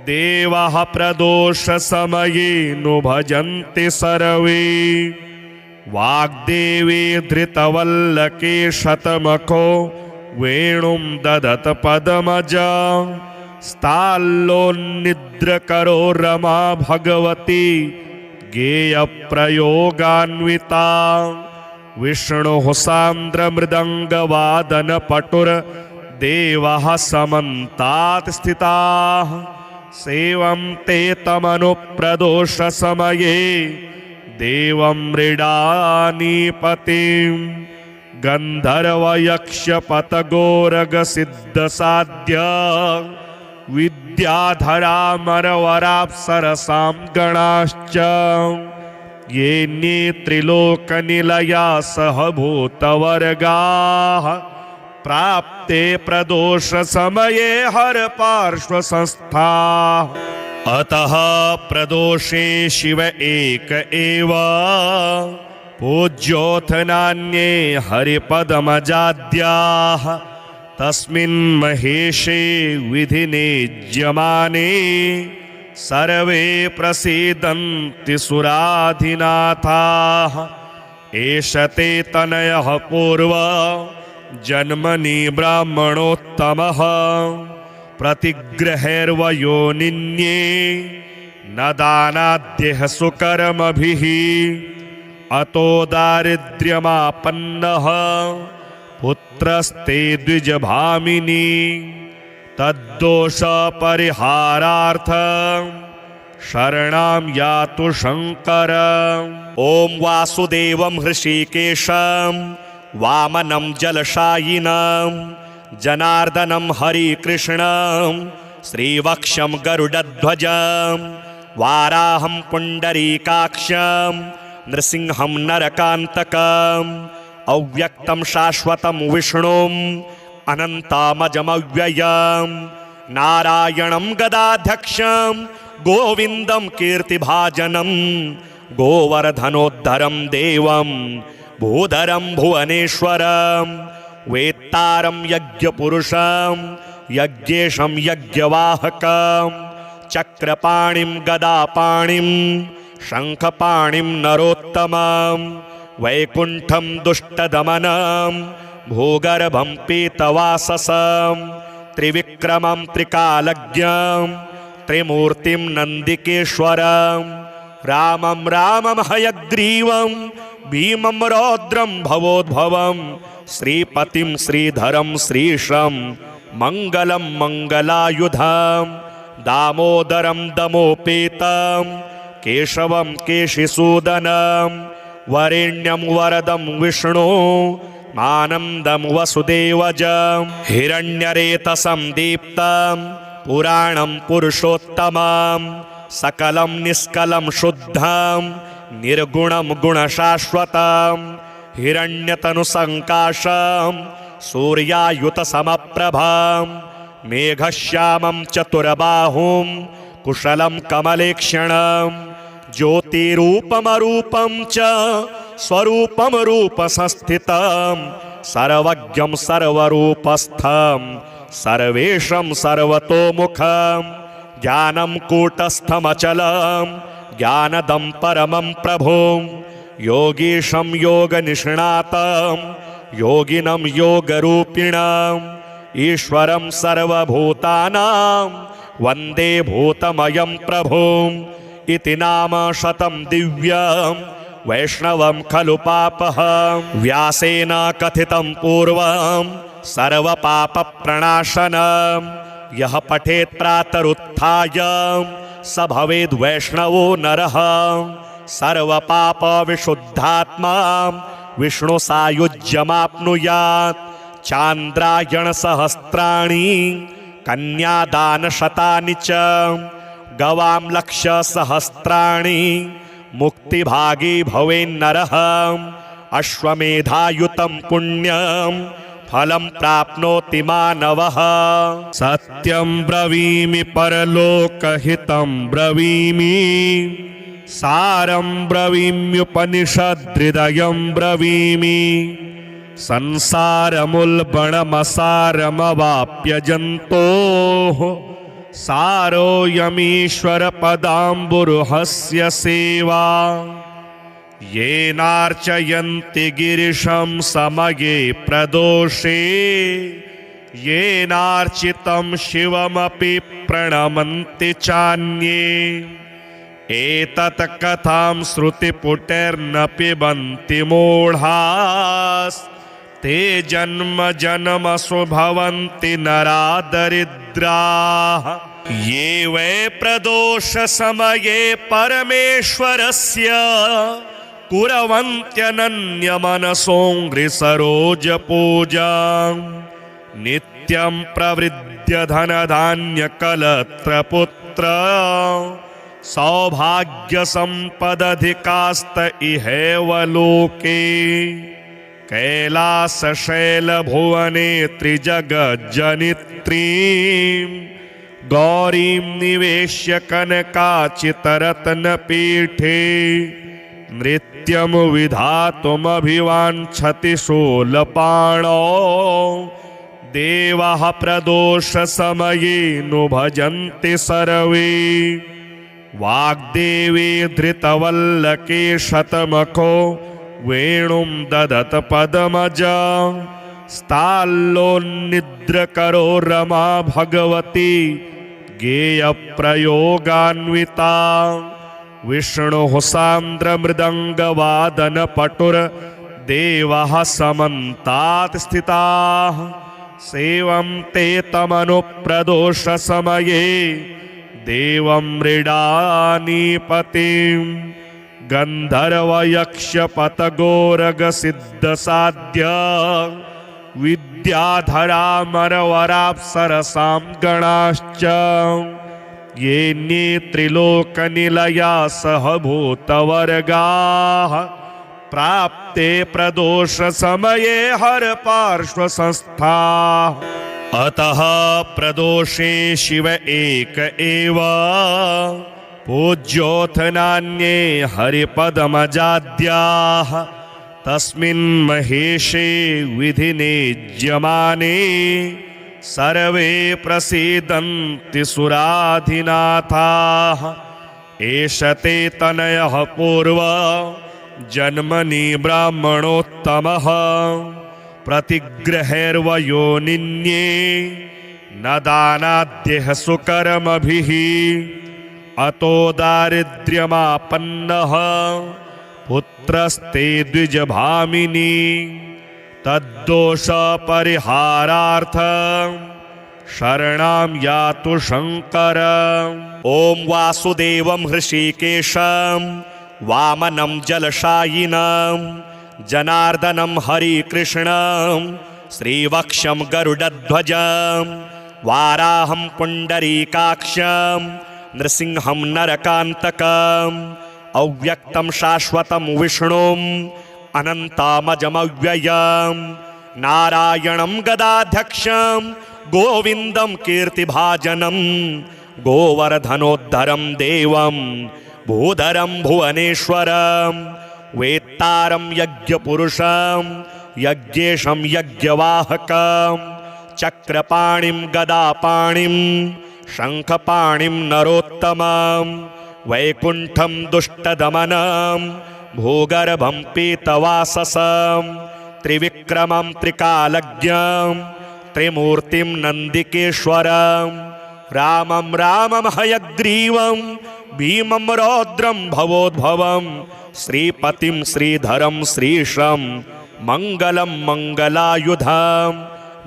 देवः प्रदोषसमये नु भजन्ति सर्वे वाग्देवी धृतवल्लके शतमखो वेणुं ददत पदमजा स्ताल्लोन्निद्रकरो रमा भगवती गेयप्रयोगान्विता विष्णुः सान्द्रमृदङ्गवादनपटुर्देवः समन्तात् स्थिताः सेवन्ते तमनुप्रदोषसमये देवं मृडानीपतिं गन्धर्वयक्षपतगोरगसिद्धसाध्य विद्याधरामरवराप्सरसां गणाश्च येऽन्ये त्रिलोकनिलया सह भूतवर्गाः प्राप्ते प्रदोषसमये हरपार्श्वसंस्थाः अतः प्रदोषे शिव एक एव पूज्योऽथ नान्ये हरिपदमजाद्याः तस्मिन् महेशे विधिनेज्यमाने सर्वे प्रसीदन्ति सुराधिनाथाः एष ते तनयः पूर्व जन्मनि ब्राह्मणोत्तमः प्रतिग्रहैर्वयोनिन्ये न दानाद्यः सुकर्मभिः अतो दारिद्र्यमापन्नः पुत्रस्ते द्विजभामिनी तद्दोषपरिहारार्थं शरणं यातु शङ्कर ॐ वासुदेवं हृषीकेशं वामनं जलशायिनं जनार्दनं हरिकृष्णं श्रीवक्षं गरुडध्वजं वाराहं पुण्डरीकाक्षं नृसिंहं नरकान्तकम् अव्यक्तं शाश्वतं विष्णुम् अनन्तामजमव्ययं नारायणं गदाध्यक्षं गोविन्दं कीर्तिभाजनं गोवर्धनोद्धरं देवं भूधरं भुवनेश्वरं वेत्तारं यज्ञपुरुषं यज्ञेशं यज्ञवाहकं चक्रपाणिं गदापाणिं शङ्खपाणिं नरोत्तमं वैकुण्ठं दुष्टदमनं भूगर्भं पीतवाससं त्रिविक्रमं त्रिकालज्ञं त्रिमूर्तिं नन्दिकेश्वरं रामं रामं हयग्रीवं भीमं रौद्रं भवोद्भवं श्रीपतिं श्रीधरं श्रीशं मङ्गलं मङ्गलायुधं दामोदरं दमोपेतं केशवं केशिसूदनं वरेण्यं वरदं विष्णु आनन्दं वसुदेवजं हिरण्यरेतसं दीप्तं पुराणं पुरुषोत्तमं सकलं निष्कलं शुद्धं निर्गुणं गुणशाश्वतं हिरण्यतनुसङ्काशं सूर्यायुतसमप्रभं मेघश्यामं चतुर्बाहुं कुशलं कमलेक्षणं ज्योतिरूपमरूपं च स्वरूपं रूपसंस्थितं सर्वज्ञं सर्वरूपस्थं सर्वेशं सर्वतोमुखं ज्ञानं कूटस्थमचलं ज्ञानदं परमं प्रभुं योगीशं योगनिष्णातं योगिनं योगरूपिणम् ईश्वरं सर्वभूतानां वन्दे भूतमयं प्रभुम् इति नाम शतं दिव्यं वैष्णवं खलु पापहं व्यासेन कथितं पूर्वं सर्वपापप्रणाशनं यः पठेत् प्रातरुत्थाय स भवेद् वैष्णवो नरः सर्वपापविशुद्धात्मा विष्णुसायुज्यमाप्नुयात् चान्द्रायणसहस्राणि कन्यादानशतानि च गवां लक्षसहस्राणि मुक्तिभागी भवेन्नरः अश्वमेधायुतं पुण्यं फलं प्राप्नोति मानवः सत्यं ब्रवीमि परलोकहितं ब्रवीमि सारं ब्रवीम्युपनिषदृदयं ब्रवीमि संसारमुल्बणमसारमवाप्य जन्तोः सारोऽयमीश्वरपदाम्बुरुहस्य सेवा येनार्चयन्ति गिरिशं समये प्रदोषे येनार्चितं शिवमपि प्रणमन्ति चान्ये एतत् कथां श्रुतिपुटैर्न पिबन्ति मूढास्ते जन्म जन्मसु भवन्ति नरा दरिद्राः ये वै प्रदोषसमये परमेश्वरस्य कुर्वन्त्यनन्यमनसोऽङ्घ्रिसरोजपूजाम् नित्यं प्रवृद्य धनधान्यकलत्रपुत्र सौभाग्यसम्पदधिकास्त इहैव लोके कैलासशैलभुवने त्रिजगज्जनित्रीं गौरीं निवेश्य कनकाचितरत्नपीठे नृत्यं विधातुमभिवाञ्छति शूलपाणौ देवः प्रदोषसमये नु भजन्ति सर्वे वाग्देवी धृतवल्लके शतमखो वेणुं ददत पदमजा स्ताल्लोन्निद्रकरो रमा भगवती गेयप्रयोगान्विता विष्णुः सान्द्रमृदङ्गवादनपटुर्देवः समन्तात् स्थिताः सेवन्ते तमनुप्रदोषसमये देवं मृडानीपतिं गन्धर्वयक्षपतगोरगसिद्धसाध्य विद्याधरामरवराप्सरसां गणाश्च येऽन्ये त्रिलोकनिलया सह भूतवर्गाः प्राप्ते प्रदोषसमये हरपार्श्वसंस्थाः अतः प्रदोषे शिव एक एव पूज्योऽथ नान्ये हरिपदमजाद्याः तस्मिन् महेशे विधिने ज्यमाने सर्वे प्रसीदन्ति सुराधिनाथाः एष ते तनयः पूर्व जन्मनि ब्राह्मणोत्तमः प्रतिग्रहैर्वयोनिन्ये न दानाद्यः सुकर्मभिः अतो दारिद्र्यमापन्नः पुत्रस्ते द्विजभामिनी तद्दोषपरिहारार्थं शरणां यातु शङ्कर ॐ वासुदेवं हृषीकेशं वामनं जलशायिनं जनार्दनं हरिकृष्णं श्रीवक्षं गरुडध्वजं वाराहं पुण्डरीकाक्षं नृसिंहं नरकान्तकम् अव्यक्तं शाश्वतं विष्णुं अनन्तामजमव्ययं नारायणं गदाध्यक्षं गोविन्दं कीर्तिभाजनं गोवर्धनोद्धरं देवं भूधरं भुवनेश्वरं वेत्तारं यज्ञपुरुषं यज्ञेशं यज्ञवाहकं चक्रपाणिं गदापाणिं शङ्खपाणिं नरोत्तमं वैकुण्ठं दुष्टदमनं भूगर्भं पीतवाससं त्रिविक्रमं त्रिकालज्ञं त्रिमूर्तिं नन्दिकेश्वरं रामं रामं हयग्रीवं भीमं रौद्रं भवोद्भवं श्रीपतिं श्रीधरं श्रीशं मङ्गलं मङ्गलायुधं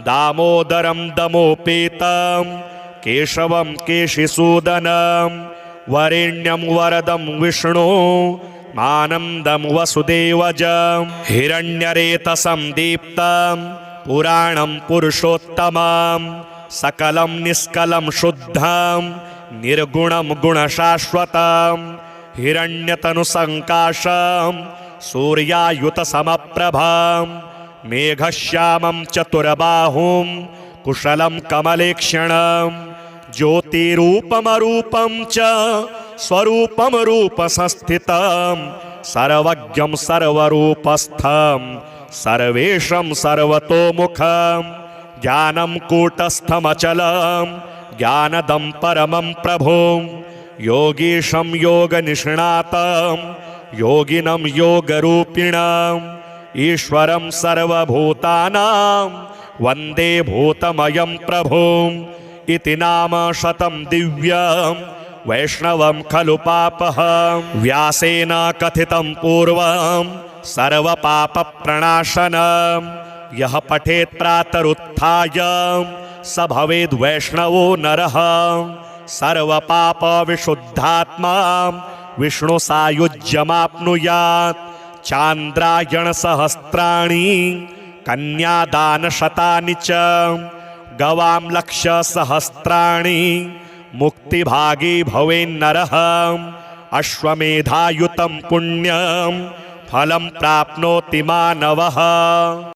दामोदरं दमोपेतं केशवं केशिसूदनं वरेण्यं वरदं विष्णु मानन्दं वसुदेवजं हिरण्यरेतसं दीप्तं पुराणं पुरुषोत्तमं सकलं निष्कलं शुद्धं निर्गुणं गुणशाश्वतं हिरण्यतनुसङ्काशं सूर्यायुतसमप्रभं मेघश्यामं चतुर्बाहुं कुशलं कमलेक्षणं ज्योतिरूपमरूपं च स्वरूपं रूपसंस्थितं सर्वज्ञं सर्वरूपस्थं सर्वेशं सर्वतोमुखं ज्ञानं कूटस्थमचलं ज्ञानदं परमं प्रभुं योगीशं योगनिष्णातं योगिनं योगरूपिणम् ईश्वरं सर्वभूतानां वन्दे भूतमयं प्रभुम् इति नाम शतं दिव्यं वैष्णवं खलु पापहं व्यासेन कथितं पूर्वं सर्वपापप्रणाशनं यः पठेत् प्रातरुत्थाय स भवेद् वैष्णवो नरः सर्वपापविशुद्धात्मा विष्णुसायुज्यमाप्नुयात् चान्द्रायणसहस्राणि कन्यादानशतानि च गवां लक्षसहस्राणि मुक्तिभागी भवेन्नरः अश्वमेधायुतं पुण्यं फलं प्राप्नोति मानवः।